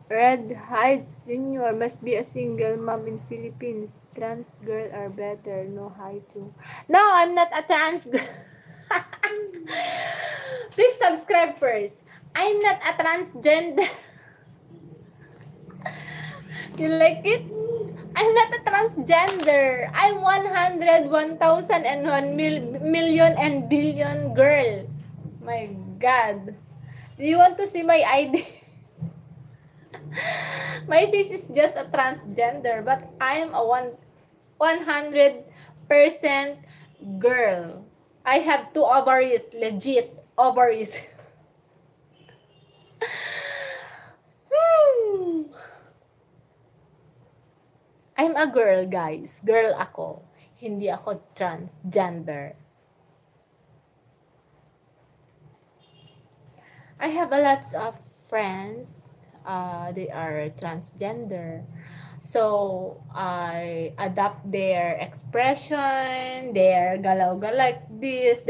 Red Heights Jr. must be a single mom in Philippines. Trans girl are better. No hi to. No, I'm not a trans girl. Please subscribe first. I'm not a transgender. You like it? I'm not a transgender. I'm 101,001 million and billion girl. My God. Do you want to see my ID? My face is just a transgender, but I'm a 100% girl. I have 2 ovaries, legit ovaries. I'm a girl, guys. Girl ako. Hindi ako transgender. I have a lot of friends. They are transgender. So, I adapt their expression, their galaw-galaw like this,